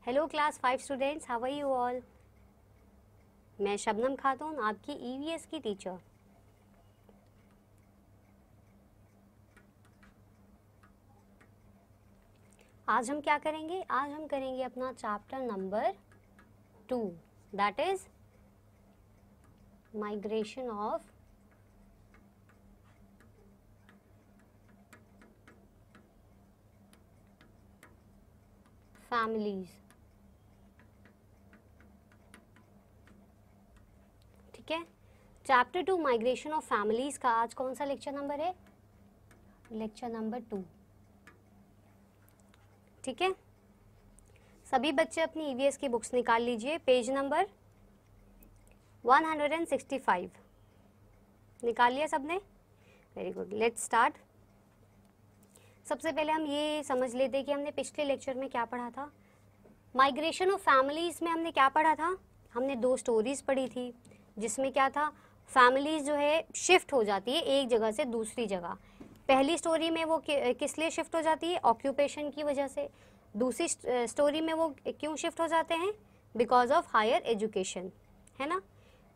Hello class 5 students, how are you all. मैं शबनम खातून, आपकी EVS की टीचर। आज हम क्या करेंगे? आज हम करेंगे अपना chapter number 2, that is migration of families. ठीक है, चैप्टर 2 माइग्रेशन ऑफ फैमिलीज का आज कौन सा लेक्चर नंबर है? Lecture number 2। ठीक है, सभी बच्चे अपनी ईवीएस की बुक्स निकाल लीजिए। पेज नंबर 165 निकाल लिया सबने? Very good, let's start. सबसे पहले हम ये समझ लेते हैं कि हमने पिछले लेक्चर में क्या पढ़ा था। माइग्रेशन ऑफ फैमिलीज में हमने क्या पढ़ा था? हमने 2 स्टोरीज पढ़ी थी, जिसमें क्या था, फैमिलीज जो है शिफ्ट हो जाती है एक जगह से दूसरी जगह। पहली स्टोरी में वो किस लिए शिफ्ट हो जाती है? ऑक्यूपेशन की वजह से। दूसरी स्टोरी में वो क्यों शिफ्ट हो जाते हैं? बिकॉज ऑफ हायर एजुकेशन, है ना।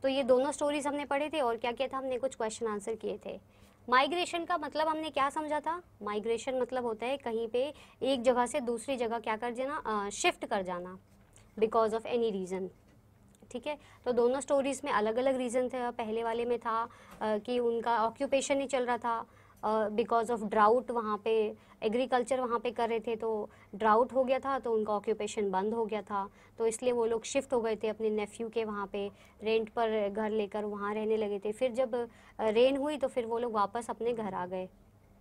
तो ये दोनों स्टोरीज हमने पढ़े थे और क्या किया था, हमने कुछ क्वेश्चन आंसर किए थे। माइग्रेशन का मतलब हमने क्या समझा था? माइग्रेशन मतलब होता है कहीं पे एक जगह से दूसरी जगह क्या कर जाना, शिफ्ट कर जाना, बिकॉज ऑफ एनी रीज़न। ठीक है, तो दोनों स्टोरीज में अलग अलग रीज़न थे। पहले वाले में था कि उनका ऑक्यूपेशन नहीं चल रहा था, बिकॉज ऑफ ड्राउट। वहाँ पे एग्रीकल्चर वहाँ पे कर रहे थे, तो ड्राउट हो गया था, तो उनका ऑक्यूपेशन बंद हो गया था, तो इसलिए वो लोग शिफ्ट हो गए थे अपने नेफ्यू के वहाँ पे, रेंट पर घर लेकर वहाँ रहने लगे थे। फिर जब रेन हुई तो फिर वो लोग वापस अपने घर आ गए।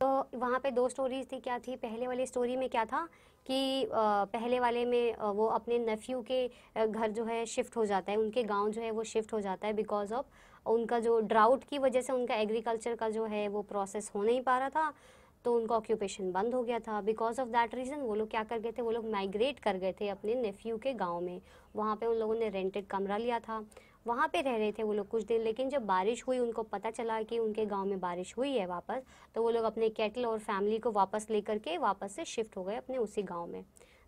तो वहाँ पे 2 स्टोरीज थी। क्या थी? पहले वाली स्टोरी में क्या था कि पहले वाले में वो अपने नेफ्यू के घर जो है शिफ्ट हो जाता है, उनके गांव जो है वो शिफ्ट हो जाता है, बिकॉज ऑफ उनका जो ड्राउट की वजह से उनका एग्रीकल्चर का जो है वो प्रोसेस हो नहीं पा रहा था, तो उनका ऑक्यूपेशन बंद हो गया था। बिकॉज ऑफ दैट रीज़न वो लोग क्या कर गए थे, वो लोग माइग्रेट कर गए थे अपने नेफ्यू के गाँव में। वहाँ पे उन लोगों ने रेंटेड कमरा लिया था, वहाँ पे रह रहे थे वो लोग कुछ दिन। लेकिन जब बारिश हुई, उनको पता चला कि उनके गांव में बारिश हुई है वापस, तो वो लोग अपने कैटल और फैमिली को वापस लेकर के वापस से शिफ्ट हो गए अपने उसी गांव में।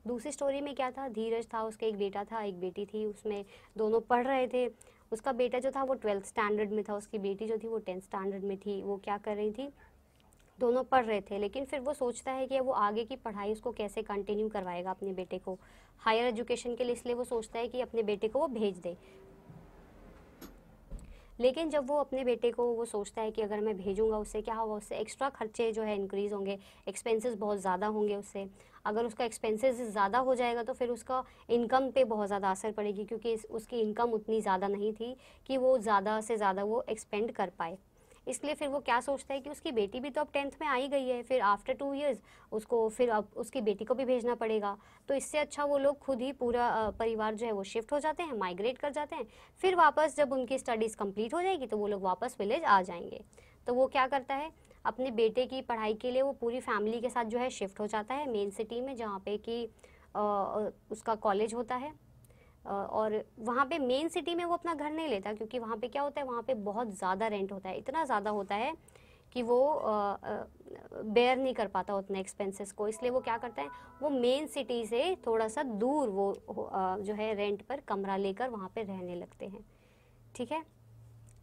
दूसरी स्टोरी में क्या था? धीरज था, उसका एक बेटा था, एक बेटी थी। उसमें दोनों पढ़ रहे थे। उसका बेटा जो था वो 12th स्टैंडर्ड में था, उसकी बेटी जो थी वो 10th स्टैंडर्ड में थी। वो क्या कर रही थी, दोनों पढ़ रहे थे। लेकिन फिर वो सोचता है कि वो आगे की पढ़ाई उसको कैसे कंटिन्यू करवाएगा अपने बेटे को हायर एजुकेशन के लिए, इसलिए वो सोचता है कि अपने बेटे को वो भेज दे। लेकिन जब वो अपने बेटे को वो सोचता है कि अगर मैं भेजूंगा उससे क्या होगा, उससे एक्स्ट्रा खर्चे जो है इंक्रीज़ होंगे, एक्सपेंसेस बहुत ज़्यादा होंगे उससे। अगर उसका एक्सपेंसेस ज़्यादा हो जाएगा तो फिर उसका इनकम पे बहुत ज़्यादा असर पड़ेगी, क्योंकि उसकी इनकम उतनी ज़्यादा नहीं थी कि वो ज़्यादा से ज़्यादा वो एक्सपेंड कर पाए। इसलिए फिर वो क्या सोचता है कि उसकी बेटी भी तो अब 10th में आई गई है, फिर आफ्टर 2 years उसको फिर अब उसकी बेटी को भी भेजना पड़ेगा। तो इससे अच्छा वो लोग खुद ही पूरा परिवार जो है वो शिफ्ट हो जाते हैं, माइग्रेट कर जाते हैं। फिर वापस जब उनकी स्टडीज़ कंप्लीट हो जाएगी तो वो लोग वापस विलेज आ जाएंगे। तो वो क्या करता है, अपने बेटे की पढ़ाई के लिए वो पूरी फैमिली के साथ जो है शिफ्ट हो जाता है मेन सिटी में, जहाँ पे कि उसका कॉलेज होता है। और वहाँ पे मेन सिटी में वो अपना घर नहीं लेता, क्योंकि वहाँ पे क्या होता है, वहाँ पे बहुत ज़्यादा रेंट होता है, इतना ज़्यादा होता है कि वो बेयर नहीं कर पाता उतने एक्सपेंसेस को। इसलिए वो क्या करता है, वो मेन सिटी से थोड़ा सा दूर वो जो है रेंट पर कमरा लेकर वहाँ पे रहने लगते हैं। ठीक है,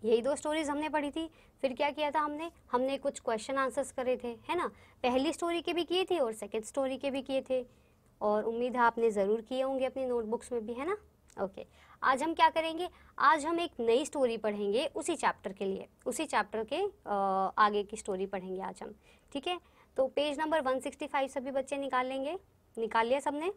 यही 2 स्टोरीज हमने पढ़ी थी। फिर क्या किया था हमने हमने कुछ क्वेश्चन आंसर्स करे थे, है ना। पहली स्टोरी के भी किए थे और सेकेंड स्टोरी के भी किए थे, और उम्मीद है आपने ज़रूर किए होंगे अपनी नोटबुक्स में भी, है ना। ओके, आज हम क्या करेंगे, आज हम एक नई स्टोरी पढ़ेंगे उसी चैप्टर के लिए, उसी चैप्टर के आगे की स्टोरी पढ़ेंगे आज हम। ठीक है, तो पेज नंबर 165 सभी बच्चे निकाल लेंगे? निकाल लिया सबने?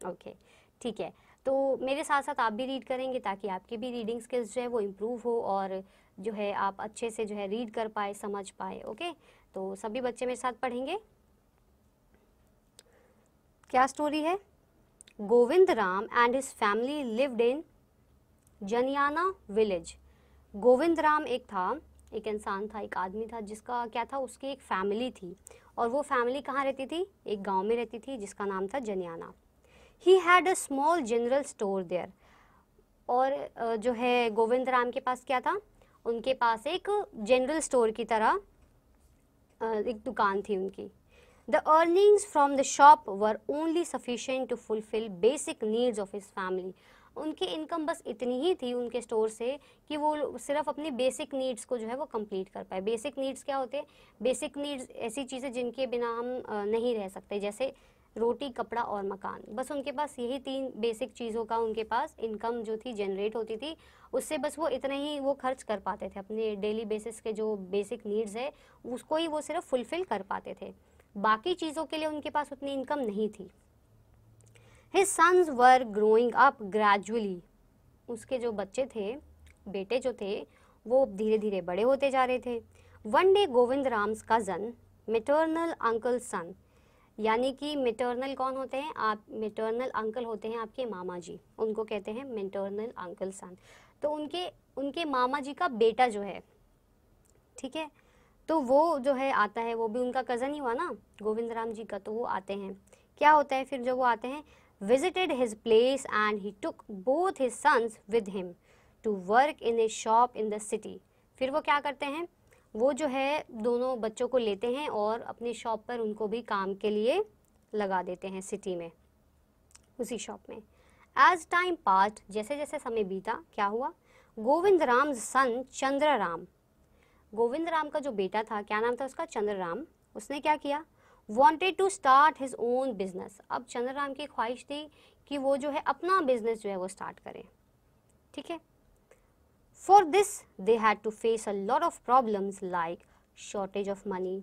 ओके, ठीक है। तो मेरे साथ साथ आप भी रीड करेंगे, ताकि आपकी भी रीडिंग स्किल्स जो है वो इम्प्रूव हो, और जो है आप अच्छे से जो है रीड कर पाए, समझ पाए। ओके, तो सभी बच्चे मेरे साथ पढ़ेंगे। क्या स्टोरी है? Govind Ram and his family lived in Janiyana village. Govind Ram एक इंसान था, एक आदमी था, जिसका क्या था, उसकी एक फैमिली थी, और वो फैमिली कहाँ रहती थी? एक गांव में रहती थी जिसका नाम था Janiyana. He had a small general store there. और जो है गोविंद राम के पास क्या था, उनके पास एक जनरल स्टोर की तरह एक दुकान थी उनकी। The earnings from the shop were only sufficient to fulfill basic needs of his family. उनकी इनकम बस इतनी ही थी उनके स्टोर से कि वो सिर्फ अपनी बेसिक नीड्स को जो है वो कंप्लीट कर पाए। बेसिक नीड्स क्या होते हैं? बेसिक नीड्स ऐसी चीज़ें जिनके बिना हम नहीं रह सकते, जैसे रोटी, कपड़ा और मकान। बस उनके पास यही 3 बेसिक चीज़ों का उनके पास इनकम जो थी जनरेट होती थी, उससे बस वो इतने ही वो खर्च कर पाते थे। अपने डेली बेसिस के जो बेसिक नीड्स है उसको ही वो सिर्फ फुलफिल कर पाते थे, बाकी चीज़ों के लिए उनके पास उतनी इनकम नहीं थी। His sons were growing up gradually. उसके जो बच्चे थे, बेटे जो थे, वो धीरे धीरे बड़े होते जा रहे थे। One day Govind Ram's cousin, maternal uncle son, यानी कि मेटर्नल कौन होते हैं? आप मेटर्नल अंकल होते हैं आपके मामा जी, उनको कहते हैं मेटर्नल अंकल सन। तो उनके मामा जी का बेटा जो है, ठीक है, तो वो जो है आता है, वो भी उनका कज़न ही हुआ ना गोविंद राम जी का, तो वो आते हैं। क्या होता है फिर जब वो आते हैं? visited his place and he took both his sons with him to work in a shop in the city. फिर वो क्या करते हैं? वो जो है दोनों बच्चों को लेते हैं और अपनी शॉप पर उनको भी काम के लिए लगा देते हैं सिटी में, उसी शॉप में। As time passed, जैसे जैसे समय बीता, क्या हुआ? गोविंद राम सन चंद्र राम, गोविंद राम का जो बेटा था, क्या नाम था उसका? चंद्र राम। उसने क्या किया? wanted to start his own business. अब चंद्र राम की ख्वाहिश थी कि वो जो है अपना बिजनेस जो है वो स्टार्ट करें, ठीक है। For this they had to face a lot of problems like shortage of money,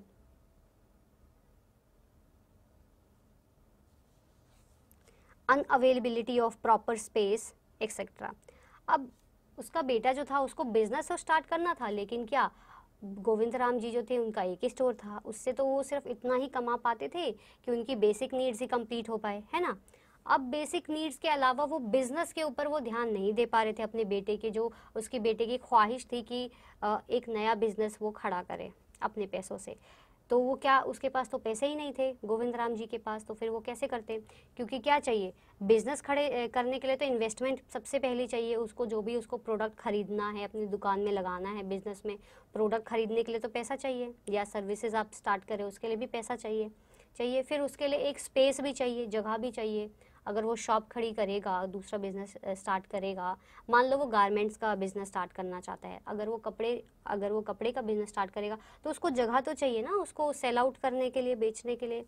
unavailability of proper space, etc. अब उसका बेटा जो था उसको बिजनेस तो स्टार्ट करना था, लेकिन क्या, गोविंद राम जी जो थे उनका एक ही स्टोर था, उससे तो वो सिर्फ इतना ही कमा पाते थे कि उनकी बेसिक नीड्स ही कंप्लीट हो पाए, है ना। अब बेसिक नीड्स के अलावा वो बिजनेस के ऊपर वो ध्यान नहीं दे पा रहे थे अपने बेटे के, जो उसके बेटे की ख्वाहिश थी कि एक नया बिजनेस वो खड़ा करे अपने पैसों से। तो वो क्या, उसके पास तो पैसे ही नहीं थे गोविंद राम जी के पास, तो फिर वो कैसे करते? क्योंकि क्या चाहिए, बिजनेस खड़े करने के लिए तो इन्वेस्टमेंट सबसे पहले चाहिए उसको। जो भी उसको प्रोडक्ट खरीदना है, अपनी दुकान में लगाना है, बिजनेस में प्रोडक्ट खरीदने के लिए तो पैसा चाहिए, या सर्विसेज आप स्टार्ट करें उसके लिए भी पैसा चाहिए। फिर उसके लिए एक स्पेस भी चाहिए, जगह भी चाहिए। अगर वो शॉप खड़ी करेगा, दूसरा बिजनेस स्टार्ट करेगा, मान लो वो गारमेंट्स का बिजनेस स्टार्ट करना चाहता है, अगर वो कपड़े का बिजनेस स्टार्ट करेगा तो उसको जगह तो चाहिए ना, उसको सेल आउट करने के लिए, बेचने के लिए,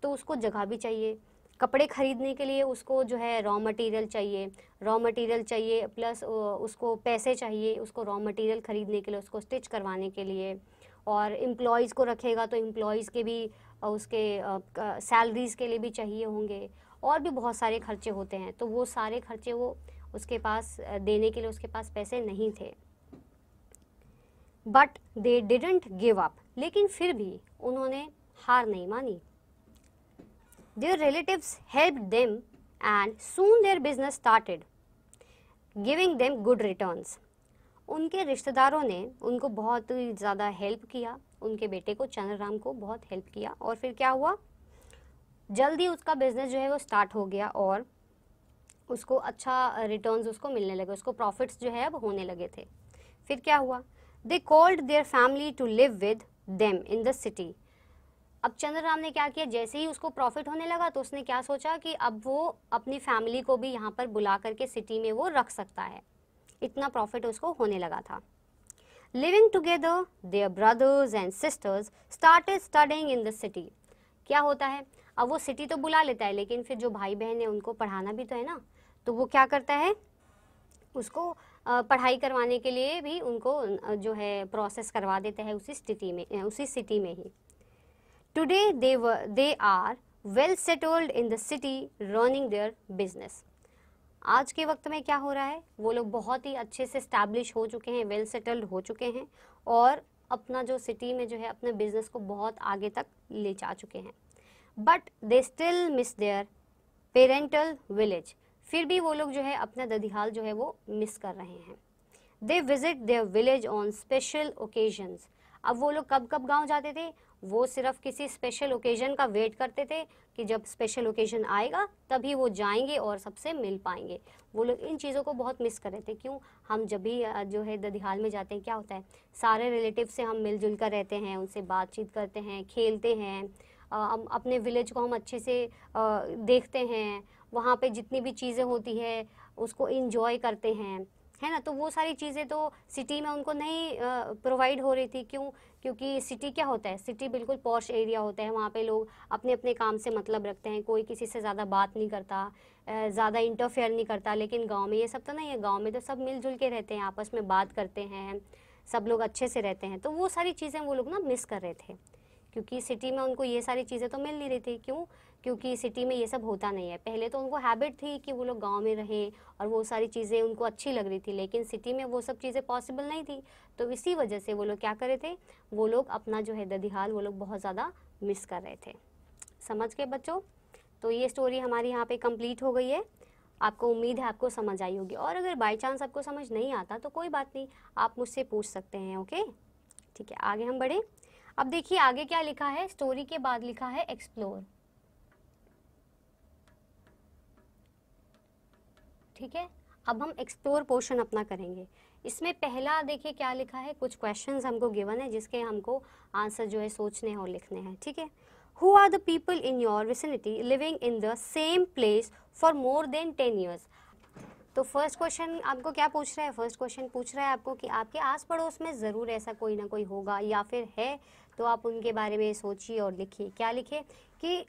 तो उसको जगह भी चाहिए। कपड़े खरीदने के लिए उसको जो है रॉ मटेरियल चाहिए, प्लस उसको पैसे चाहिए, उसको रॉ मटेरियल खरीदने के लिए, उसको स्टिच करवाने के लिए। और एम्प्लॉयज़ को रखेगा तो एम्प्लॉयज़ के भी उसके सैलरीज़ के लिए भी चाहिए होंगे, और भी बहुत सारे खर्चे होते हैं। तो वो सारे खर्चे वो उसके पास देने के लिए उसके पास पैसे नहीं थे। But they didn't give up, लेकिन फिर भी उन्होंने हार नहीं मानी। Their relatives helped them and soon their business started giving them good returns. उनके रिश्तेदारों ने उनको बहुत ज़्यादा हेल्प किया, उनके बेटे को, चंद्र राम को बहुत हेल्प किया, और फिर क्या हुआ? जल्दी उसका बिजनेस जो है वो स्टार्ट हो गया और उसको अच्छा रिटर्न्स उसको मिलने लगे, उसको प्रॉफिट्स जो है अब होने लगे थे। फिर क्या हुआ? They called their family to live with them in the city. अब चंद्र राम ने क्या किया, जैसे ही उसको प्रॉफिट होने लगा तो उसने क्या सोचा कि अब वो अपनी फैमिली को भी यहाँ पर बुला करके सिटी में वो रख सकता है, इतना प्रॉफिट उसको होने लगा था। Living together their brothers and sisters started studying in the city. क्या होता है, अब वो सिटी तो बुला लेता है, लेकिन फिर जो भाई बहन है उनको पढ़ाना भी तो है ना, तो वो क्या करता है, उसको पढ़ाई करवाने के लिए भी उनको जो है प्रोसेस करवा देता है उसी सिटी में ही। Today they are well settled in the city running their business. आज के वक्त में क्या हो रहा है, वो लोग बहुत ही अच्छे से स्टैब्लिश हो चुके हैं, वेल सेटल्ड हो चुके हैं, और अपना जो सिटी में जो है अपने बिजनेस को बहुत आगे तक ले जा चुके हैं। But they still miss their parental village. फिर भी वो लोग जो है अपना ददिहाल जो है वो मिस कर रहे हैं। They visit their village on special occasions. अब वो लोग कब कब गांव जाते थे, वो सिर्फ किसी स्पेशल ओकेजन का वेट करते थे कि जब स्पेशल ओकेजन आएगा तभी वो जाएंगे और सबसे मिल पाएंगे। वो लोग इन चीज़ों को बहुत मिस कर रहे थे। क्यों, हम जब भी जो है ददिहाल में जाते हैं, क्या होता है, सारे रिलेटिव से हम मिलजुल कर रहते हैं, उनसे बातचीत करते हैं, खेलते हैं, अपने विलेज को हम अच्छे से देखते हैं, वहाँ पे जितनी भी चीज़ें होती है उसको इंजॉय करते हैं, है ना। तो वो सारी चीज़ें तो सिटी में उनको नहीं प्रोवाइड हो रही थी। क्यों? क्योंकि सिटी क्या होता है, सिटी बिल्कुल पॉश एरिया होता है, वहाँ पे लोग अपने अपने काम से मतलब रखते हैं, कोई किसी से ज़्यादा बात नहीं करता, ज़्यादा इंटरफेयर नहीं करता। लेकिन गांव में ये सब तो नहीं है, गांव में तो सब मिलजुल के रहते हैं, आपस में बात करते हैं, सब लोग अच्छे से रहते हैं। तो वो सारी चीज़ें वो लोग ना मिस कर रहे थे, क्योंकि सिटी में उनको ये सारी चीज़ें तो मिल नहीं रही थी। क्यों? क्योंकि सिटी में ये सब होता नहीं है। पहले तो उनको हैबिट थी कि वो लोग गांव में रहें और वो सारी चीज़ें उनको अच्छी लग रही थी, लेकिन सिटी में वो सब चीज़ें पॉसिबल नहीं थी। तो इसी वजह से वो लोग क्या कर रहे थे, वो लोग अपना जो है ददिहाल वो लोग बहुत ज़्यादा मिस कर रहे थे। समझ गए बच्चों? तो ये स्टोरी हमारी यहाँ पे कंप्लीट हो गई है। आपको उम्मीद है आपको समझ आई होगी, और अगर बाई चांस आपको समझ नहीं आता तो कोई बात नहीं, आप मुझसे पूछ सकते हैं। ओके, ठीक है, आगे हम बढ़े। अब देखिए आगे क्या लिखा है, स्टोरी के बाद लिखा है एक्सप्लोर। ठीक है, अब हम एक्सप्लोर पोर्शन अपना करेंगे। इसमें पहला देखिए क्या लिखा है, कुछ क्वेश्चंस हमको गिवन है जिसके हमको आंसर जो है सोचने और लिखने हैं। ठीक है, who are the people in your vicinity living in the same place for more than 10 years. तो फर्स्ट क्वेश्चन आपको क्या पूछ रहा है, फर्स्ट क्वेश्चन पूछ रहा है आपको कि आपके आस पड़ोस में ज़रूर ऐसा कोई ना कोई होगा, या फिर है तो आप उनके बारे में सोचिए और लिखिए। क्या लिखे कि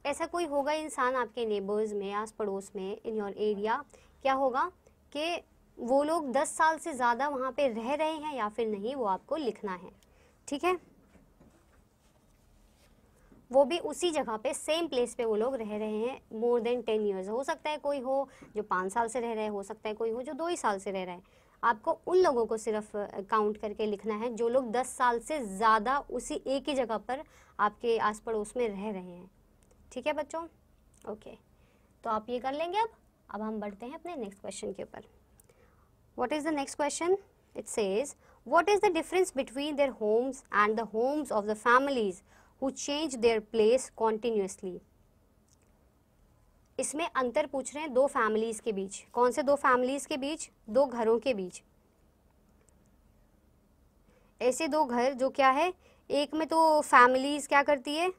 ऐसा कोई होगा इंसान आपके नेबर्स में, आस पड़ोस में, इन योर एरिया। क्या होगा कि वो लोग 10 साल से ज़्यादा वहाँ पे रह रहे हैं या फिर नहीं, वो आपको लिखना है। ठीक है, वो भी उसी जगह पे, सेम प्लेस पे वो लोग रह रहे हैं मोर देन 10 ईयर्स। हो सकता है कोई हो जो 5 साल से रह रहा है, हो सकता है कोई हो जो 2 ही साल से रह रहा है। आपको उन लोगों को सिर्फ काउंट करके लिखना है जो लोग 10 साल से ज़्यादा उसी एक ही जगह पर आपके आस पड़ोस में रह रहे हैं। ठीक है बच्चों, ओके, तो आप ये कर लेंगे। अब हम बढ़ते हैं अपने नेक्स्ट क्वेश्चन के ऊपर। What is the next question? It says what is the difference between their homes and the homes of the families who change their place continuously। इसमें अंतर पूछ रहे हैं दो फैमिलीज के बीच। कौन से दो फैमिलीज के बीच? दो घरों के बीच। ऐसे दो घर जो क्या है, एक में तो फैमिलीज क्या करती है,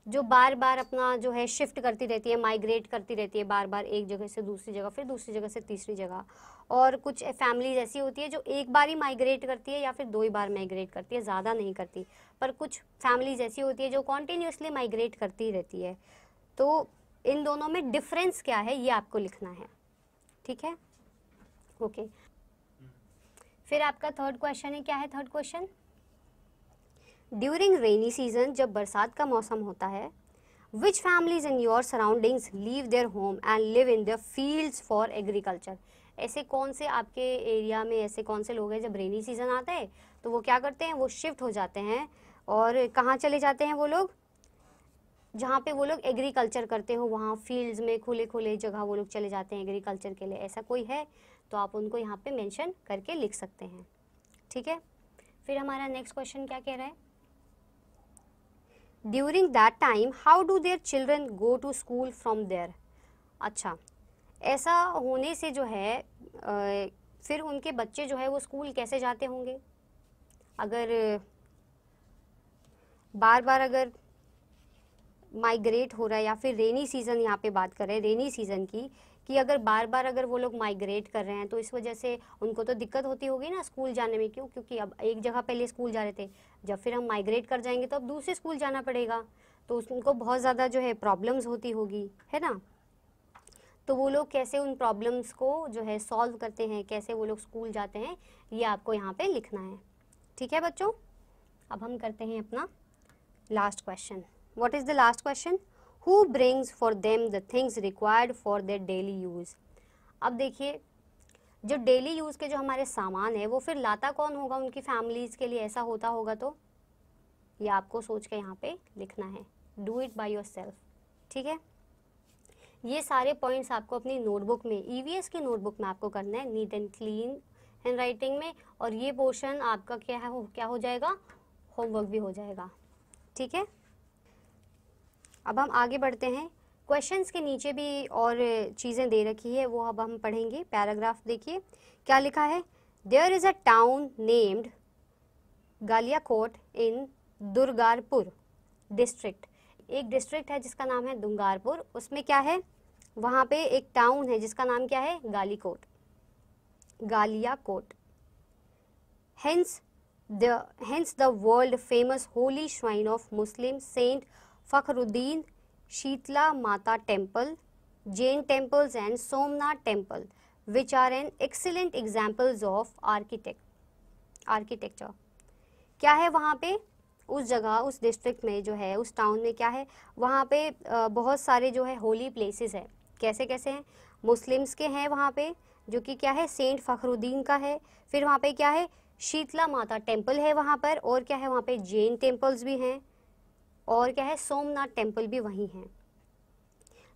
जो बार बार अपना जो है शिफ्ट करती रहती है, माइग्रेट करती रहती है बार बार, एक जगह से दूसरी जगह, फिर दूसरी जगह से तीसरी जगह। और कुछ फैमिलीज ऐसी होती है जो एक बार ही माइग्रेट करती है या फिर 2 ही बार माइग्रेट करती है, ज़्यादा नहीं करती। पर कुछ फैमिलीज ऐसी होती है जो कॉन्टीन्यूसली माइग्रेट करती रहती है। तो इन दोनों में डिफरेंस क्या है ये आपको लिखना है। ठीक है, ओके। फिर आपका थर्ड क्वेश्चन है, क्या है third question? During rainy season, जब बरसात का मौसम होता है, which families in your surroundings leave their home and live in their fields for agriculture. ऐसे कौन से आपके एरिया में ऐसे कौन से लोग हैं जब रेनी सीजन आता है तो वो क्या करते हैं, वो शिफ्ट हो जाते हैं और कहाँ चले जाते हैं वो लोग, जहाँ पे वो लोग एग्रीकल्चर करते हो वहाँ फील्ड्स में, खुले खुले जगह वो लोग चले जाते हैं एग्रीकल्चर के लिए। ऐसा कोई है तो आप उनको यहाँ पे मेंशन करके लिख सकते हैं। ठीक है, फिर हमारा नेक्स्ट क्वेश्चन क्या कह रहा है? During that time how do their children go to school from there. अच्छा, ऐसा होने से जो है फिर उनके बच्चे जो है वो स्कूल कैसे जाते होंगे? अगर बार बार अगर माइग्रेट हो रहा है, या फिर रेनी सीज़न यहाँ पे बात कर रहे हैं रेनी सीज़न की, कि अगर बार बार अगर वो लोग माइग्रेट कर रहे हैं तो इस वजह से उनको तो दिक्कत होती होगी ना स्कूल जाने में। क्यों? क्योंकि अब एक जगह पहले स्कूल जा रहे थे, जब फिर हम माइग्रेट कर जाएंगे तो अब दूसरे स्कूल जाना पड़ेगा, तो उनको बहुत ज़्यादा जो है प्रॉब्लम्स होती होगी, है ना। तो वो लोग कैसे उन प्रॉब्लम्स को जो है सॉल्व करते हैं, कैसे वो लोग स्कूल जाते हैं, ये आपको यहाँ पे लिखना है। ठीक है बच्चों, अब हम करते हैं अपना last question. What is the last question? Who brings for them the things required for their daily use. अब देखिए, जो डेली यूज़ के जो हमारे सामान है वो फिर लाता कौन होगा उनकी फैमिलीज़ के लिए? ऐसा होता होगा तो ये आपको सोच के यहाँ पे लिखना है। Do it by yourself. ठीक है, ये सारे पॉइंट्स आपको अपनी नोटबुक में, ईवीएस की नोटबुक में आपको करना है, neat and clean hand writing में। और ये पोर्शन आपका क्या हो जाएगा, होमवर्क भी हो जाएगा। ठीक है, अब हम आगे बढ़ते हैं। क्वेश्चंस के नीचे भी और चीज़ें दे रखी है, वो अब हम पढ़ेंगे। पैराग्राफ देखिए क्या लिखा है। There is a town named Galiyakot in Durgarpur district. एक डिस्ट्रिक्ट है जिसका नाम है दुंगारपुर, उसमें क्या है, वहाँ पे एक टाउन है जिसका नाम क्या है, गालीकोट, गालियाकोट। Hence the world famous holy shrine of Muslim Saint Fakhruddin, Sheetla Mata Temple, Jain temples and Somnath Temple, which are an excellent examples of architecture. क्या है वहाँ पे, उस जगह, उस डिस्ट्रिक्ट में जो है, उस टाउन में क्या है, वहाँ पे बहुत सारे जो है होली प्लेसेस है। कैसे कैसे हैं, मुस्लिम्स के हैं वहाँ पे, जो कि क्या है, सेंट फखरुद्दीन का है। फिर वहाँ पे क्या है, शीतला माता टेम्पल है वहाँ पर, और क्या है वहाँ पे, जैन टेम्पल्स भी हैं, और क्या है, सोमनाथ टेम्पल भी वहीं हैं,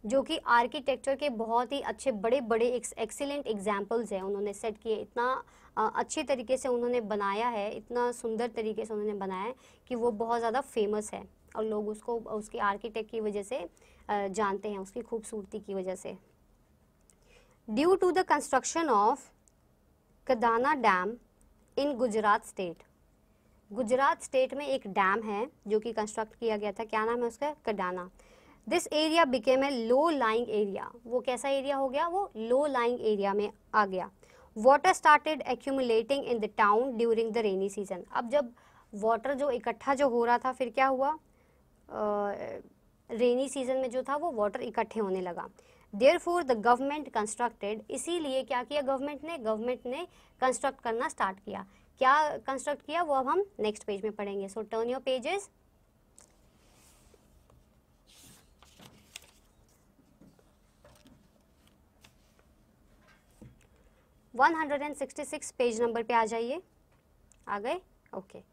जो कि आर्किटेक्चर के बहुत ही अच्छे बड़े बड़े एक्सीलेंट एग्जाम्पल्स हैं। उन्होंने सेट किए, इतना अच्छे तरीके से उन्होंने बनाया है, इतना सुंदर तरीके से उन्होंने बनाया है कि वो बहुत ज़्यादा फेमस है, और लोग उसको उसके आर्किटेक्ट की वजह से जानते हैं, उसकी खूबसूरती की वजह से। Due to the construction of Kadana dam in Gujarat state, Gujarat state में एक डैम है जो कि कंस्ट्रक्ट किया गया था, क्या नाम है उसका, Kadana. This area became a low lying area, वो कैसा एरिया हो गया, वो लो लाइंग एरिया में आ गया। Water started accumulating in the town during the rainy season, अब जब वाटर जो इकट्ठा जो हो रहा था, फिर क्या हुआ, रेनी सीजन में जो था वो वाटर इकट्ठे होने लगा। देयरफॉर द गवर्नमेंट कंस्ट्रक्टेड, इसीलिए क्या किया गवर्नमेंट ने कंस्ट्रक्ट करना स्टार्ट किया। क्या कंस्ट्रक्ट किया वो अब हम नेक्स्ट पेज में पढ़ेंगे। सो turn your pages. One 166 page number पे आ जाइए, आ गए, ओके,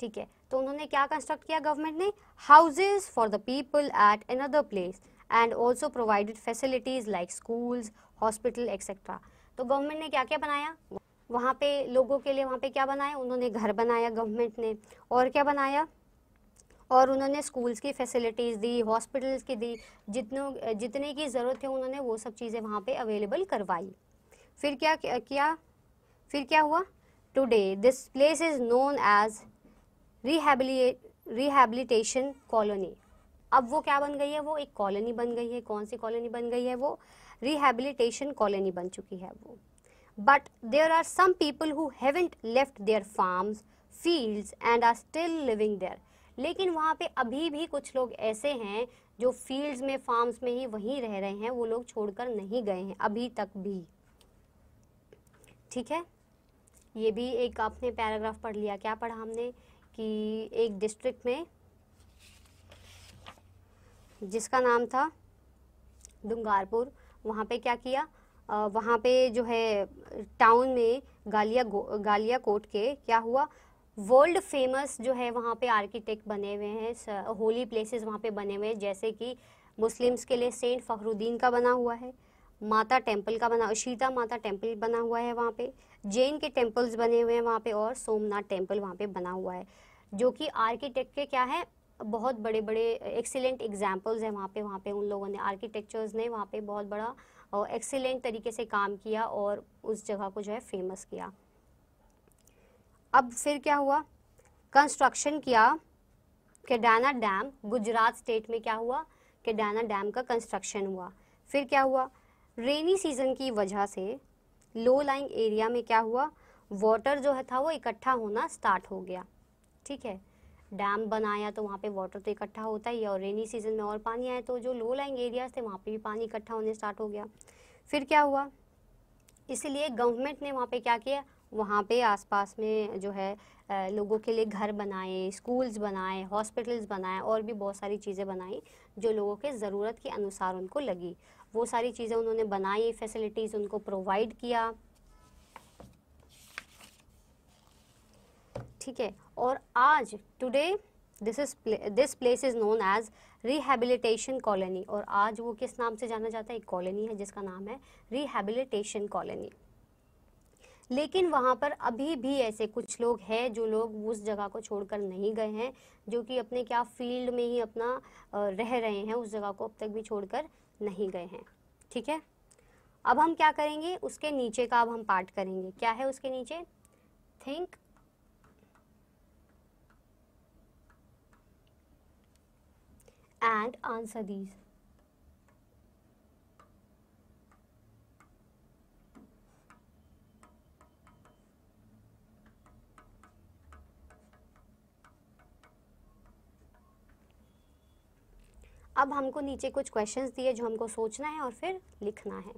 ठीक है। तो उन्होंने क्या कंस्ट्रक्ट किया गवर्नमेंट ने, houses for the people at another place and also provided facilities like schools, hospital etcetera. तो गवर्नमेंट ने क्या क्या बनाया वहाँ पे लोगों के लिए, वहाँ पे क्या बनाया, उन्होंने घर बनाया गवर्नमेंट ने, और क्या बनाया, और उन्होंने स्कूल्स की फैसिलिटीज़ दी, हॉस्पिटल्स की दी, जितने की ज़रूरत है उन्होंने वो सब चीज़ें वहाँ पे अवेलेबल करवाई। फिर क्या किया, फिर क्या हुआ, today this place is known as rehabilitation colony. अब वो क्या बन गई है, वो एक कॉलोनी बन गई है। कौन सी कॉलोनी बन गई है, वो रिहैबिलिटेशन कॉलोनी बन चुकी है वो। But there are some people who haven't left their farms, fields and are still living there. लेकिन वहाँ पे अभी भी कुछ लोग ऐसे हैं जो फील्ड्स में, फार्म्स में ही वहीं रह रहे हैं, वो लोग छोड़कर नहीं गए हैं अभी तक भी, ठीक है। ये भी एक आपने पैराग्राफ पढ़ लिया। क्या पढ़ा हमने कि एक डिस्ट्रिक्ट में जिसका नाम था दुंगारपुर, वहाँ पे क्या किया, वहाँ पे जो है टाउन में गालियाकोट के क्या हुआ, वर्ल्ड फेमस जो है वहाँ पे आर्किटेक्ट बने हुए हैं, होली प्लेसेस वहाँ पे बने हुए हैं, जैसे कि मुस्लिम्स के लिए सेंट फखरुद्दीन का बना हुआ है, माता टेम्पल का बना, शीता माता टेम्पल बना हुआ है वहाँ पे, जैन के टेम्पल्स बने हुए हैं वहाँ पे, और सोमनाथ टेम्पल वहाँ पे बना हुआ है, जो कि आर्किटेक्ट के क्या है, बहुत बड़े बड़े एक्सीलेंट एग्जाम्पल्स हैं वहाँ पे उन लोगों ने, आर्किटेक्चर्स ने वहाँ पे बहुत बड़ा और एक्सीलेंट तरीके से काम किया और उस जगह को जो है फेमस किया। अब फिर क्या हुआ, कंस्ट्रक्शन किया केडाना डैम, गुजरात स्टेट में क्या हुआ, केडाना डैम का कंस्ट्रक्शन हुआ। फिर क्या हुआ, रेनी सीजन की वजह से लो लाइंग एरिया में क्या हुआ, वाटर जो है था वो इकट्ठा होना स्टार्ट हो गया, ठीक है। डैम बनाया तो वहाँ पे वाटर तो इकट्ठा होता ही है, और रेनी सीजन में और पानी आया तो जो लो लाइंग एरियाज थे वहाँ पे भी पानी इकट्ठा होने स्टार्ट हो गया। फिर क्या हुआ, इसलिए गवर्नमेंट ने वहाँ पे क्या किया, वहाँ पे आसपास में जो है लोगों के लिए घर बनाए, स्कूल्स बनाए, हॉस्पिटल्स बनाए, और भी बहुत सारी चीज़ें बनाई जो लोगों के ज़रूरत के अनुसार उनको लगी। वो सारी चीज़ें उन्होंने बनाई, फैसिलिटीज़ उनको प्रोवाइड किया, ठीक है। और आज today this place is known as rehabilitation colony, और आज वो किस नाम से जाना जाता है, एक कॉलोनी है जिसका नाम है रिहैबिलिटेशन कॉलोनी। लेकिन वहाँ पर अभी भी ऐसे कुछ लोग हैं जो लोग उस जगह को छोड़कर नहीं गए हैं, जो कि अपने क्या फील्ड में ही अपना रह रहे हैं, उस जगह को अब तक भी छोड़कर नहीं गए हैं, ठीक है। अब हम क्या करेंगे, उसके नीचे का अब हम पार्ट करेंगे। क्या है उसके नीचे, थिंक एंड आंसर दीज। अब हमको नीचे कुछ क्वेश्चंस दिए जो हमको सोचना है और फिर लिखना है।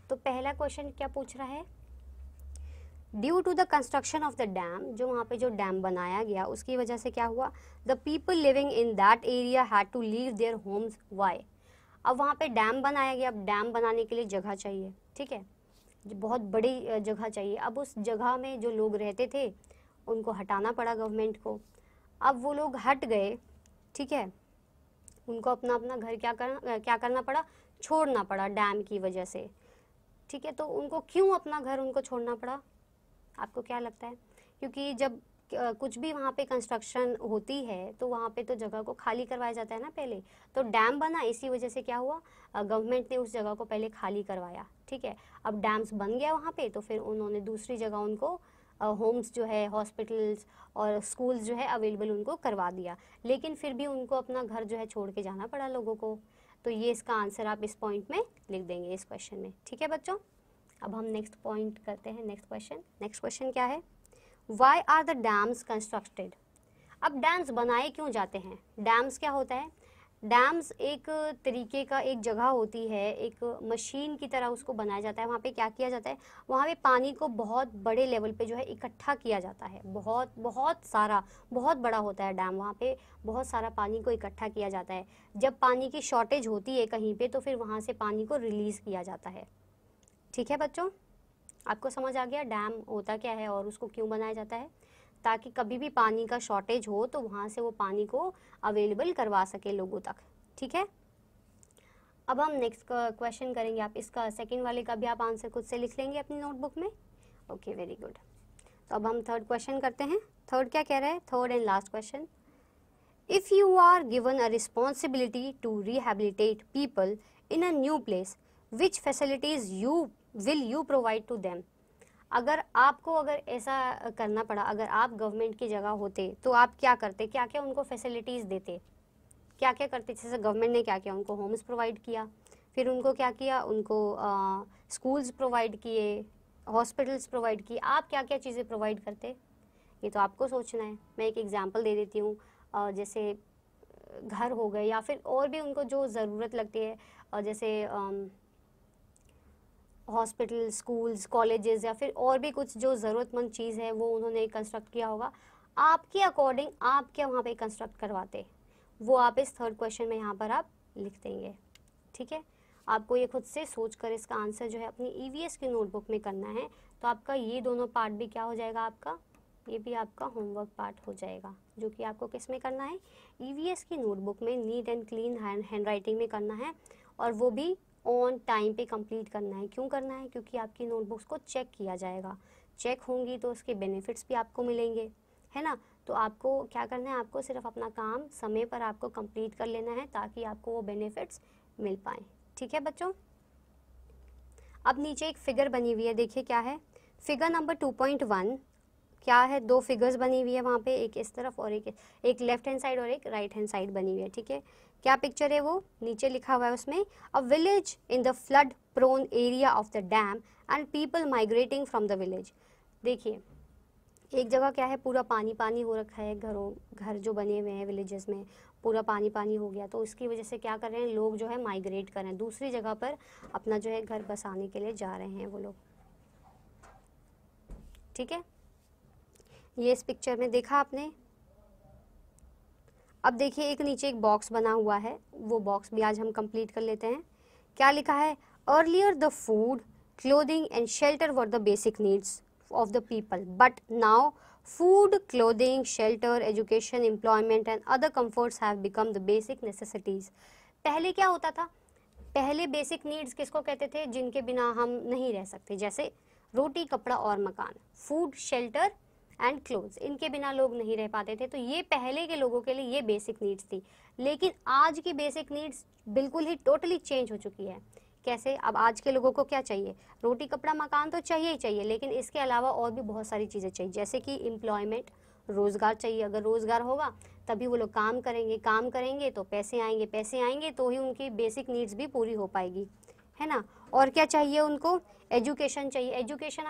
तो पहला क्वेश्चन क्या पूछ रहा है, due to the construction of the dam, जो वहाँ पे जो डैम बनाया गया उसकी वजह से क्या हुआ, the people living in that area had to leave their homes, why. अब वहाँ पे डैम बनाया गया, अब डैम बनाने के लिए जगह चाहिए, ठीक है, बहुत बड़ी जगह चाहिए। अब उस जगह में जो लोग रहते थे उनको हटाना पड़ा गवर्नमेंट को। अब वो लोग हट गए, ठीक है, उनको अपना अपना घर क्या करना पड़ा, छोड़ना पड़ा डैम की वजह से, ठीक है। तो उनको क्यों अपना घर उनको छोड़ना पड़ा, आपको क्या लगता है? क्योंकि जब कुछ भी वहाँ पे कंस्ट्रक्शन होती है तो वहाँ पे तो जगह को खाली करवाया जाता है ना पहले, तो डैम बना, इसी वजह से क्या हुआ, गवर्नमेंट ने उस जगह को पहले खाली करवाया, ठीक है। अब डैम्स बन गया वहाँ पे तो फिर उन्होंने दूसरी जगह उनको होम्स जो है, हॉस्पिटल्स और स्कूल्स जो है अवेलेबल उनको करवा दिया, लेकिन फिर भी उनको अपना घर जो है छोड़ के जाना पड़ा लोगों को। तो ये इसका आंसर आप इस पॉइंट में लिख देंगे, इस क्वेश्चन में, ठीक है बच्चों। अब हम नेक्स्ट पॉइंट करते हैं, नेक्स्ट क्वेश्चन क्या है, why are the dams constructed. अब डैम्स बनाए क्यों जाते हैं, डैम्स क्या होता है, डैम्स एक तरीके का एक जगह होती है, एक मशीन की तरह उसको बनाया जाता है। वहाँ पे क्या किया जाता है, वहाँ पे पानी को बहुत बड़े लेवल पे जो है इकट्ठा किया जाता है, बहुत सारा, बहुत बड़ा होता है डैम, वहाँ पे बहुत सारा पानी को इकट्ठा किया जाता है। जब पानी की शॉर्टेज होती है कहीं पे तो फिर वहाँ से पानी को रिलीज़ किया जाता है, ठीक है बच्चों। आपको समझ आ गया डैम होता क्या है और उसको क्यों बनाया जाता है, ताकि कभी भी पानी का शॉर्टेज हो तो वहाँ से वो पानी को अवेलेबल करवा सके लोगों तक, ठीक है। अब हम नेक्स्ट क्वेश्चन करेंगे, आप इसका सेकंड वाले का भी आप आंसर खुद से लिख लेंगे अपनी नोटबुक में, ओके, वेरी गुड। तो अब हम थर्ड क्वेश्चन करते हैं। थर्ड क्या कह रहा है, third and last question, if you are given a responsibility to rehabilitate people in a new place, which facilities will you provide to them. अगर ऐसा करना पड़ा, अगर आप गवर्नमेंट की जगह होते तो आप क्या करते, क्या क्या उनको फैसिलिटीज़ देते, क्या क्या करते। जैसे गवर्नमेंट ने क्या किया, उनको होम्स प्रोवाइड किया, फिर उनको क्या किया, उनको स्कूल्स प्रोवाइड किए, हॉस्पिटल्स प्रोवाइड किए, आप क्या क्या चीज़ें प्रोवाइड करते, ये तो आपको सोचना है। मैं एक एग्जांपल दे देती हूँ, जैसे घर हो गए या फिर और भी उनको जो ज़रूरत लगती है, जैसे हॉस्पिटल, स्कूल्स, कॉलेजेस या फिर और भी कुछ जो ज़रूरतमंद चीज़ है वो उन्होंने कंस्ट्रक्ट किया होगा। आपके अकॉर्डिंग आप क्या वहाँ पे कंस्ट्रक्ट करवाते, वो आप इस थर्ड क्वेश्चन में यहाँ पर आप लिख देंगे, ठीक है। आपको ये खुद से सोचकर इसका आंसर जो है अपनी ईवीएस की नोटबुक में करना है। तो आपका ये दोनों पार्ट भी क्या हो जाएगा, आपका ये भी आपका होमवर्क पार्ट हो जाएगा, जो कि आपको किस में करना है, ईवीएस की नोटबुक में neat and clean hand writing में करना है, और वो भी ऑन टाइम पे कंप्लीट करना है। क्यों करना है, क्योंकि आपकी नोटबुक्स को चेक किया जाएगा, चेक होंगी तो उसके बेनिफिट्स भी आपको मिलेंगे, है ना। तो आपको क्या करना है, आपको सिर्फ अपना काम समय पर आपको कंप्लीट कर लेना है ताकि आपको वो बेनिफिट्स मिल पाए, ठीक है बच्चों। अब नीचे एक फिगर बनी हुई है, देखिए क्या है, फिगर नंबर 2.1 क्या है, दो फिगर्स बनी हुई है वहाँ पे, एक इस तरफ और एक लेफ्ट हैंड साइड और एक राइट हैंड साइड बनी हुई है, ठीक है। क्या पिक्चर है, वो नीचे लिखा हुआ है उसमें, a village in the flood prone area of the dam and people migrating from the village. देखिए एक जगह क्या है, पूरा पानी पानी हो रखा है, घर जो बने हुए हैं विलेजेस में पूरा पानी पानी हो गया, तो उसकी वजह से क्या कर रहे हैं लोग जो है माइग्रेट कर रहे हैं, दूसरी जगह पर अपना जो है घर बसाने के लिए जा रहे हैं वो लोग, ठीक है। ये इस पिक्चर में देखा आपने। अब देखिए एक नीचे एक बॉक्स बना हुआ है, वो बॉक्स भी आज हम कंप्लीट कर लेते हैं। क्या लिखा है, earlier the food, clothing and shelter were the basic needs of the people, but now food, clothing, shelter, education, employment and other comforts have become the basic necessities. पहले क्या होता था, पहले बेसिक नीड्स किसको कहते थे, जिनके बिना हम नहीं रह सकते, जैसे रोटी, कपड़ा और मकान, फूड, शेल्टर एंड क्लोथ्स, इनके बिना लोग नहीं रह पाते थे। तो ये पहले के लोगों के लिए ये बेसिक नीड्स थी। लेकिन आज की बेसिक नीड्स बिल्कुल ही टोटली चेंज हो चुकी है। कैसे, अब आज के लोगों को क्या चाहिए, रोटी, कपड़ा, मकान तो चाहिए ही चाहिए, लेकिन इसके अलावा और भी बहुत सारी चीज़ें चाहिए, जैसे कि एम्प्लॉयमेंट, रोज़गार चाहिए। अगर रोज़गार होगा तभी वो लोग काम करेंगे, काम करेंगे तो पैसे आएंगे, पैसे आएंगे तो ही उनकी बेसिक नीड्स भी पूरी हो पाएगी, है ना। और क्या चाहिए उनको, एजुकेशन चाहिए। एजुकेशन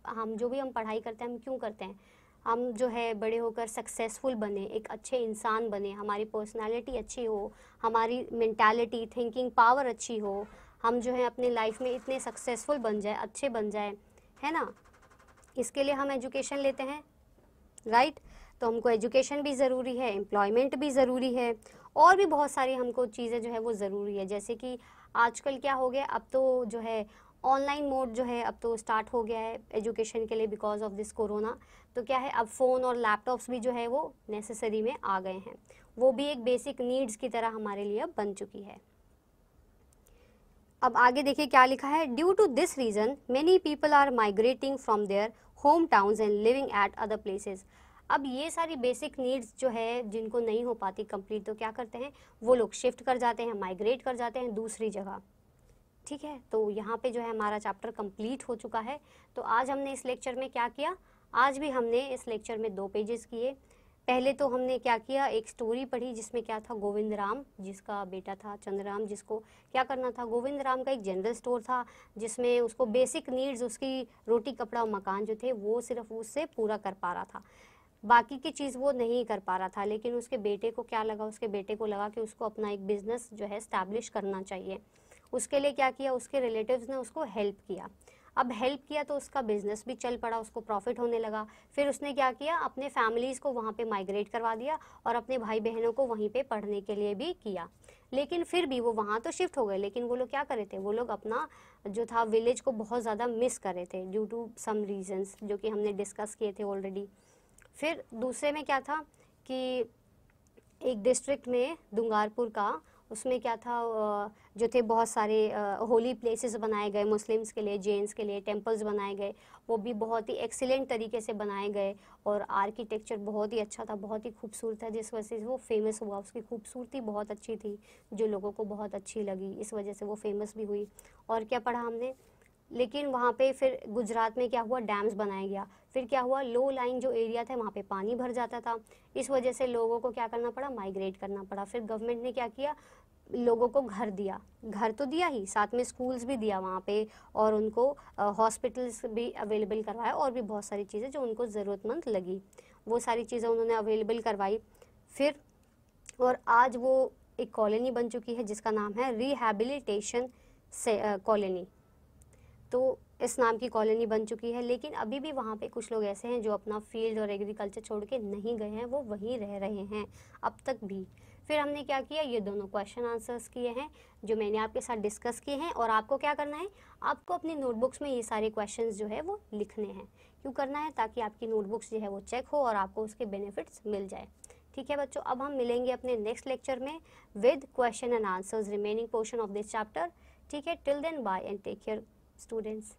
हम जो भी हम पढ़ाई करते हैं हम क्यों करते हैं, हम जो है बड़े होकर सक्सेसफुल बने, एक अच्छे इंसान बने, हमारी पर्सनालिटी अच्छी हो, हमारी मेंटालिटी थिंकिंग पावर अच्छी हो, हम जो है अपने लाइफ में इतने सक्सेसफुल बन जाए, अच्छे बन जाए, है ना। इसके लिए हम एजुकेशन लेते हैं, राइट। तो हमको एजुकेशन भी ज़रूरी है, एम्प्लॉयमेंट भी ज़रूरी है, और भी बहुत सारी हमको चीज़ें जो है वो ज़रूरी है। जैसे कि आजकल क्या हो गया, अब तो जो है ऑनलाइन मोड जो है अब तो स्टार्ट हो गया है एजुकेशन के लिए बिकॉज ऑफ दिस कोरोना। तो क्या है, अब फ़ोन और लैपटॉप्स भी जो है वो नेसेसरी में आ गए हैं, वो भी एक बेसिक नीड्स की तरह हमारे लिए अब बन चुकी है। अब आगे देखिए क्या लिखा है, due to this reason many people are migrating from their home towns and living at other places. अब ये सारी बेसिक नीड्स जो है जिनको नहीं हो पाती कंप्लीट, तो क्या करते हैं वो लोग शिफ्ट कर जाते हैं, माइग्रेट कर जाते हैं दूसरी जगह, ठीक है। तो यहाँ पे जो है हमारा चैप्टर कंप्लीट हो चुका है। तो आज हमने इस लेक्चर में क्या किया, आज भी हमने इस लेक्चर में 2 पेजेस किए। पहले तो हमने क्या किया, एक स्टोरी पढ़ी जिसमें क्या था, गोविंद राम जिसका बेटा था चंद्रराम, जिसको क्या करना था, गोविंद राम का एक जनरल स्टोर था जिसमें उसको बेसिक नीड्स, उसकी रोटी कपड़ा और मकान जो थे वो सिर्फ उससे पूरा कर पा रहा था, बाकी की चीज़ वो नहीं कर पा रहा था। लेकिन उसके बेटे को क्या लगा, उसके बेटे को लगा कि उसको अपना एक बिजनेस जो है स्टैब्लिश करना चाहिए। उसके लिए क्या किया, उसके रिलेटिव्स ने उसको हेल्प किया। अब हेल्प किया तो उसका बिजनेस भी चल पड़ा, उसको प्रॉफिट होने लगा। फिर उसने क्या किया, अपने फैमिलीज़ को वहाँ पे माइग्रेट करवा दिया और अपने भाई बहनों को वहीं पे पढ़ने के लिए भी किया। लेकिन फिर भी वो वहाँ तो शिफ्ट हो गए, लेकिन वो लोग क्या कर रहे थे, वो लोग अपना जो था विलेज को बहुत ज़्यादा मिस कर रहे थे ड्यू टू सम रीजंस जो कि हमने डिस्कस किए थे ऑलरेडी। फिर दूसरे में क्या था कि एक डिस्ट्रिक्ट में दुंगारपुर का, उसमें क्या था, जो थे बहुत सारे होली प्लेसेस बनाए गए मुस्लिम्स के लिए, जैन्स के लिए टेम्पल्स बनाए गए, वो भी बहुत ही एक्सीलेंट तरीके से बनाए गए और आर्किटेक्चर बहुत ही अच्छा था, बहुत ही खूबसूरत था, जिस वजह से वो फेमस हुआ। उसकी खूबसूरती बहुत अच्छी थी जो लोगों को बहुत अच्छी लगी, इस वजह से वो फेमस भी हुई। और क्या पढ़ा हमने, लेकिन वहाँ पे फिर गुजरात में क्या हुआ, डैम्स बनाया गया। फिर क्या हुआ, लो लाइन जो एरिया था वहाँ पे पानी भर जाता था, इस वजह से लोगों को क्या करना पड़ा, माइग्रेट करना पड़ा। फिर गवर्नमेंट ने क्या किया, लोगों को घर दिया, घर तो दिया ही, साथ में स्कूल्स भी दिया वहाँ पे, और उनको हॉस्पिटल्स भी अवेलेबल करवाया, और भी बहुत सारी चीज़ें जो उनको ज़रूरतमंद लगी वो सारी चीज़ें उन्होंने अवेलेबल करवाई। फिर और आज वो एक कॉलोनी बन चुकी है जिसका नाम है रिहैबिलिटेशन कॉलोनी। तो इस नाम की कॉलोनी बन चुकी है, लेकिन अभी भी वहाँ पे कुछ लोग ऐसे हैं जो अपना फील्ड और एग्रीकल्चर छोड़ के नहीं गए हैं, वो वहीं रह रहे हैं अब तक भी। फिर हमने क्या किया, ये दोनों क्वेश्चन आंसर्स किए हैं जो मैंने आपके साथ डिस्कस किए हैं। और आपको क्या करना है, आपको अपनी नोटबुक्स में ये सारे क्वेश्चंस जो है वो लिखने हैं। क्यों करना है, ताकि आपकी नोटबुक्स जो है वो चेक हो और आपको उसके बेनिफिट्स मिल जाए। ठीक है बच्चों, अब हम मिलेंगे अपने नेक्स्ट लेक्चर में with question and answers remaining portion of this chapter. ठीक है, till then bye and take care students।